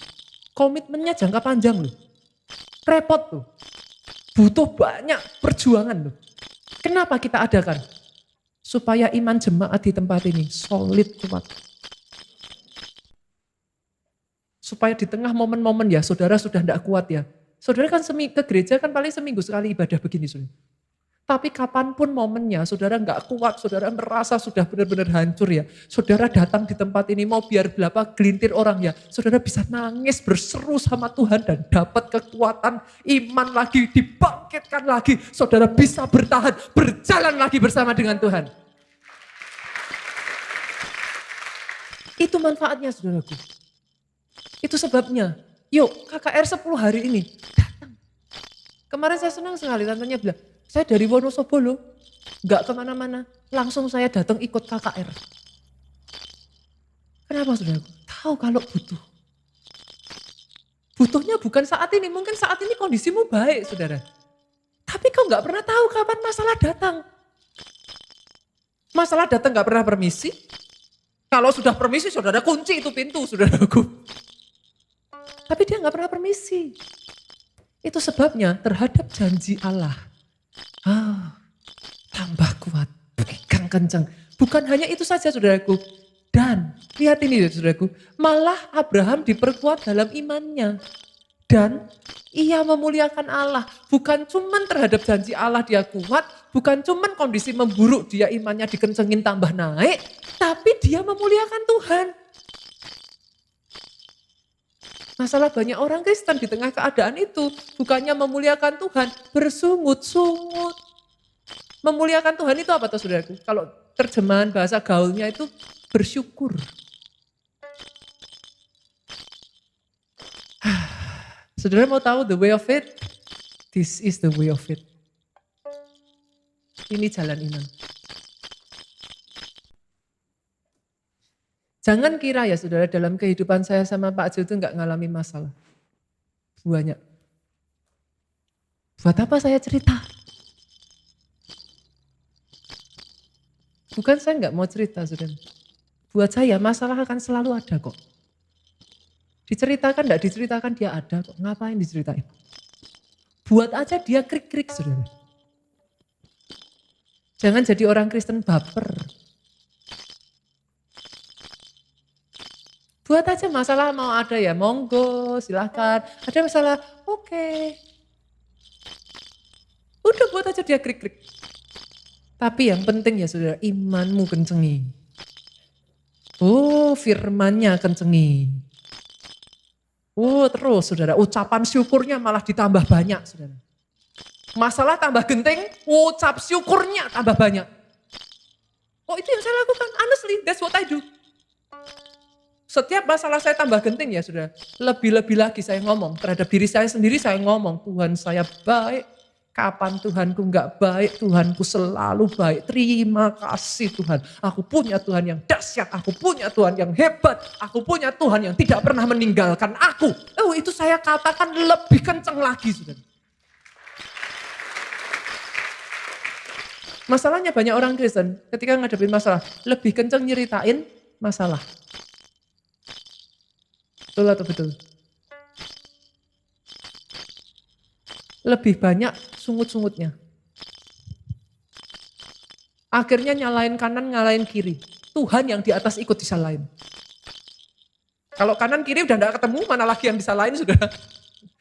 Komitmennya jangka panjang loh. Repot loh. Butuh banyak perjuangan loh. Kenapa kita adakan? Supaya iman jemaat di tempat ini solid, kuat. Supaya di tengah momen-momen ya, saudara sudah tidak kuat ya. Saudara kan ke gereja kan paling seminggu sekali ibadah begini, saudara. Tapi kapanpun momennya, saudara nggak kuat, saudara merasa sudah benar-benar hancur ya. Saudara datang di tempat ini mau biar berapa gelintir orang ya. Saudara bisa nangis, berseru sama Tuhan dan dapat kekuatan iman lagi, dibangkitkan lagi. Saudara bisa bertahan, berjalan lagi bersama dengan Tuhan. Itu manfaatnya saudaraku. Itu sebabnya, yuk KKR 10 hari ini datang. Kemarin saya senang sekali, tantenya bilang, saya dari Wonosobo loh. Nggak kemana-mana, langsung saya datang ikut KKR. Kenapa saudaraku? Tahu kalau butuh. Butuhnya bukan saat ini, mungkin saat ini kondisimu baik saudara. Tapi kau nggak pernah tahu kapan masalah datang. Masalah datang nggak pernah permisi. Kalau sudah permisi, saudara kunci itu pintu, saudaraku. Tapi dia nggak pernah permisi. Itu sebabnya terhadap janji Allah. Tambah kuat, pegang kencang. Bukan hanya itu saja saudaraku. Dan lihat ini saudaraku, malah Abraham diperkuat dalam imannya. Dan ia memuliakan Allah. Bukan cuman terhadap janji Allah dia kuat, bukan cuman kondisi memburuk dia imannya dikencengin tambah naik, tapi dia memuliakan Tuhan. Masalah banyak orang Kristen di tengah keadaan itu, bukannya memuliakan Tuhan, bersungut-sungut. Memuliakan Tuhan itu apa tuh saudaraku? Kalau terjemahan bahasa gaulnya itu bersyukur. Saudara mau tahu the way of it? This is the way of it. Ini jalan iman. Jangan kira ya saudara dalam kehidupan saya sama Pak Jo itu nggak ngalami masalah. Banyak. Buat apa saya cerita? Bukan saya nggak mau cerita saudara. Buat saya masalah akan selalu ada kok. Diceritakan, enggak diceritakan dia ada kok. Ngapain diceritain? Buat aja dia krik-krik saudara. Jangan jadi orang Kristen baper. Buat aja masalah mau ada ya, monggo silahkan. Ada masalah, oke. Udah buat aja dia krik-krik. Tapi yang penting ya saudara, imanmu kencengi. Oh firmannya kencengi. Oh terus saudara, ucapan syukurnya malah ditambah banyak saudara. Masalah tambah genting, ucap syukurnya tambah banyak. Oh itu yang saya lakukan, honestly, that's what I do. Setiap masalah saya tambah genting ya saudara, lebih-lebih lagi saya ngomong, terhadap diri saya sendiri saya ngomong, Tuhan saya baik. Kapan Tuhanku enggak baik, Tuhanku selalu baik. Terima kasih Tuhan. Aku punya Tuhan yang dahsyat, aku punya Tuhan yang hebat, aku punya Tuhan yang tidak pernah meninggalkan aku. Oh itu saya katakan lebih kencang lagi saudara. Masalahnya banyak orang Kristen ketika ngadepin masalah, lebih kencang nyeritain masalah. Betul atau betul? Lebih banyak sungut-sungutnya. Akhirnya nyalain kanan, nyalain kiri. Tuhan yang di atas ikut disalahin. Kalau kanan kiri udah gak ketemu, mana lagi yang disalahin sudah?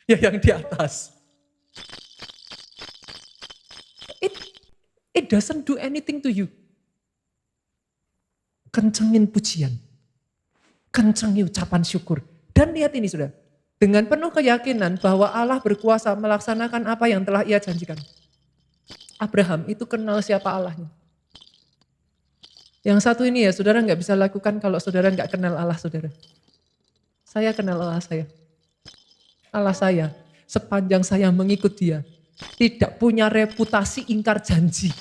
Ya yang di atas. It doesn't do anything to you. Kencengin pujian. Kencengin ucapan syukur. Dan lihat ini sudah. Dengan penuh keyakinan bahwa Allah berkuasa melaksanakan apa yang telah ia janjikan. Abraham itu kenal siapa Allahnya. Yang satu ini ya saudara nggak bisa lakukan kalau saudara nggak kenal Allah saudara. Saya kenal Allah saya. Allah saya sepanjang saya mengikut dia. Tidak punya reputasi ingkar janji.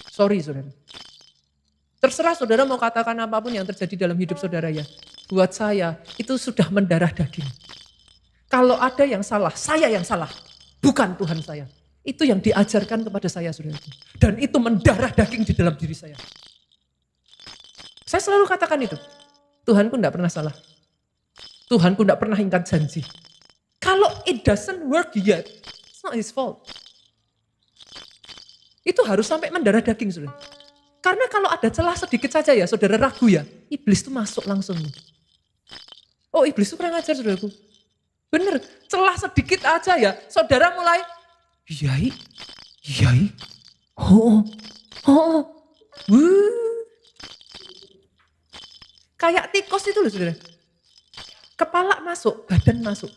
Sorry saudara. Terserah saudara mau katakan apapun yang terjadi dalam hidup saudara ya. Buat saya itu sudah mendarah daging. Kalau ada yang salah, saya yang salah. Bukan Tuhan saya. Itu yang diajarkan kepada saya saudara. Dan itu mendarah daging di dalam diri saya. Saya selalu katakan itu. Tuhanku tidak pernah salah. Tuhanku tidak pernah ingkar janji. Kalau it doesn't work yet, it's not his fault. Itu harus sampai mendarah daging saudara. Karena kalau ada celah sedikit saja ya saudara ragu ya. Iblis itu masuk langsung. Oh iblis itu pernah ngajar saudaraku. Bener, celah sedikit aja ya. Saudara mulai, yai, kayak tikus itu loh saudara. Kepala masuk, badan masuk.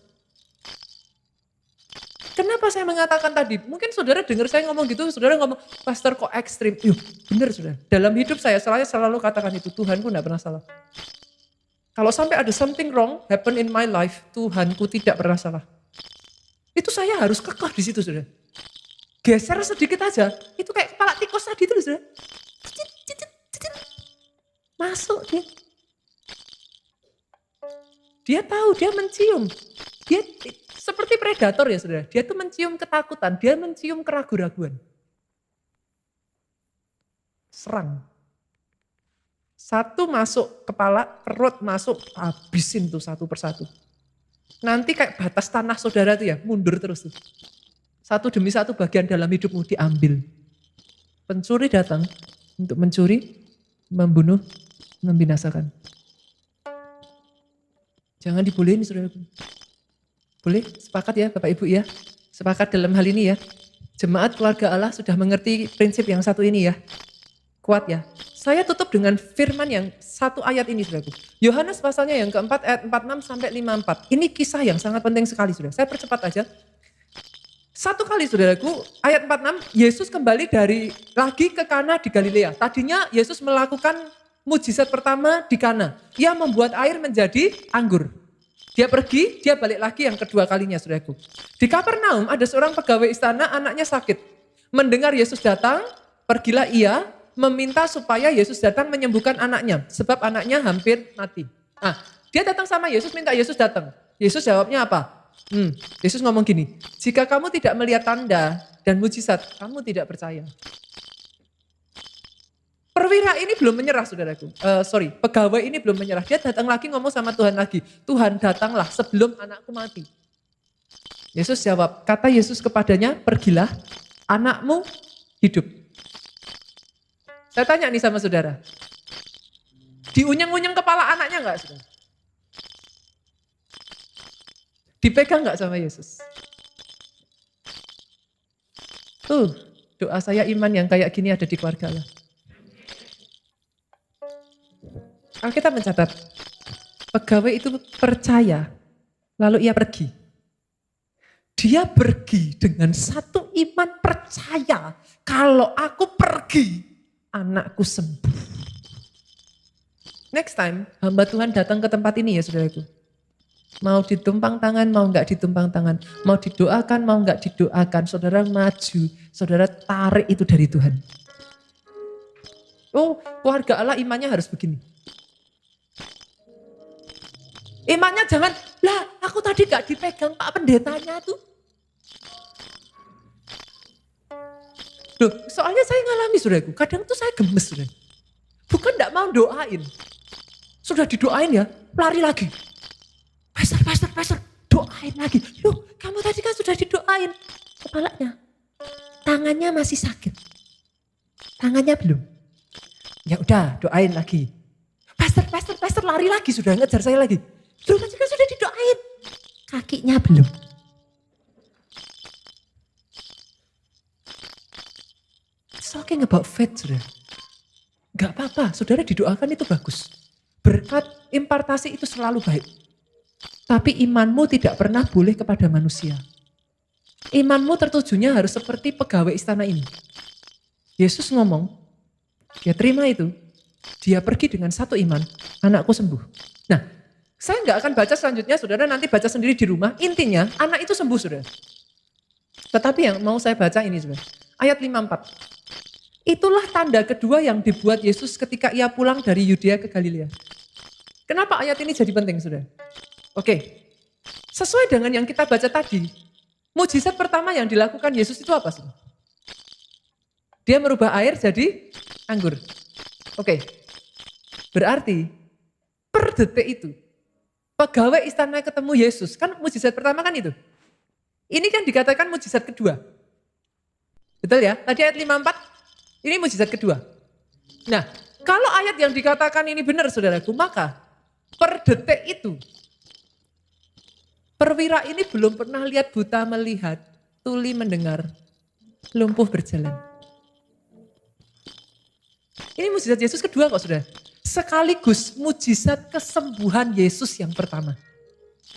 Kenapa saya mengatakan tadi? Mungkin saudara dengar saya ngomong gitu, saudara ngomong, pastor kok ekstrim. Yuh, benar saudara. Dalam hidup saya selalu katakan itu, Tuhanku tidak pernah salah. Kalau sampai ada something wrong happen in my life, Tuhanku tidak pernah salah. Itu saya harus kekeh di situ saudara. geser sedikit aja, itu kayak kepala tikus tadi itu loh saudara. Masuk dia. Dia tahu, dia mencium. Dia seperti predator ya saudara, dia tuh mencium ketakutan, dia mencium keraguan-raguan. Serang. Satu masuk kepala, perut masuk, habisin tuh satu persatu. Nanti kayak batas tanah saudara tuh ya, mundur terus tuh. Satu demi satu bagian dalam hidupmu diambil. Pencuri datang untuk mencuri, membunuh, membinasakan. Jangan dibolehin saudaraku. Boleh? Sepakat ya Bapak Ibu ya? Sepakat dalam hal ini ya? Jemaat keluarga Allah sudah mengerti prinsip yang satu ini ya? Kuat ya? Saya tutup dengan firman yang satu ayat ini saudaraku. Yohanes pasalnya yang keempat ayat 46 sampai 54. Ini kisah yang sangat penting sekali saudara. Saya percepat aja. Satu kali saudaraku, ayat 46, Yesus kembali lagi ke Kana di Galilea. Tadinya Yesus melakukan mujizat pertama di Kana. Ia membuat air menjadi anggur. Dia pergi, dia balik lagi yang kedua kalinya saudaraku. Di Kapernaum ada seorang pegawai istana, anaknya sakit. Mendengar Yesus datang, pergilah ia meminta supaya Yesus datang menyembuhkan anaknya. Sebab anaknya hampir mati. Nah, dia datang sama Yesus, minta Yesus datang. Yesus jawabnya apa? Yesus ngomong gini, jika kamu tidak melihat tanda dan mujizat, kamu tidak percaya. Perwira ini belum menyerah saudaraku. Pegawai ini belum menyerah. Dia datang lagi ngomong sama Tuhan lagi. Tuhan datanglah sebelum anakku mati. Yesus jawab, kata Yesus kepadanya, pergilah, anakmu hidup. Saya tanya nih sama saudara, diunyeng-unyeng kepala anaknya enggak saudara? Dipegang enggak sama Yesus? Doa saya iman yang kayak gini ada di keluarga Allah. Alkitab mencatat, pegawai itu percaya, lalu ia pergi. Dia pergi dengan satu iman percaya, kalau aku pergi, anakku sembuh. Next time, hamba Tuhan datang ke tempat ini ya saudaraku. Mau ditumpang tangan, mau enggak ditumpang tangan. Mau didoakan, mau enggak didoakan. Saudara maju, saudara tarik itu dari Tuhan. Oh, keluarga Allah imannya harus begini. Imannya jangan, lah aku tadi gak dipegang Pak Pendetanya tuh. Loh, soalnya saya ngalami saudaraku, kadang tuh saya gemes saudara. Bukan gak mau doain. Sudah didoain ya, lari lagi. Pastor, doain lagi. Loh, kamu tadi kan sudah didoain. Kepalanya, tangannya masih sakit. Tangannya belum. Ya udah, doain lagi. Pastor, lari lagi sudah ngejar saya lagi. Loh, tadi kan sudah didoain. Kakinya belum. It's talking about faith, saudara. Gak apa-apa, saudara didoakan itu bagus. Berkat impartasi itu selalu baik. Tapi imanmu tidak pernah boleh kepada manusia. Imanmu tertujunya harus seperti pegawai istana ini. Yesus ngomong, dia terima itu. Dia pergi dengan satu iman, anakku sembuh. Nah, saya nggak akan baca selanjutnya, saudara nanti baca sendiri di rumah. Intinya, anak itu sembuh, saudara. Tetapi yang mau saya baca ini, saudara. Ayat 54. Itulah tanda kedua yang dibuat Yesus ketika ia pulang dari Yudea ke Galilea. Kenapa ayat ini jadi penting, saudara? Oke, sesuai dengan yang kita baca tadi, mujizat pertama yang dilakukan Yesus itu apa, saudara? Dia merubah air jadi anggur. Oke, berarti per detik itu, pegawai istana ketemu Yesus, kan mujizat pertama kan itu. Ini kan dikatakan mujizat kedua. Betul ya? Tadi ayat 54, ini mujizat kedua. Nah, kalau ayat yang dikatakan ini benar saudaraku, maka per detik itu, perwira ini belum pernah lihat buta melihat, tuli mendengar, lumpuh berjalan. Ini mujizat Yesus kedua kok saudara. Sekaligus mujizat kesembuhan Yesus yang pertama.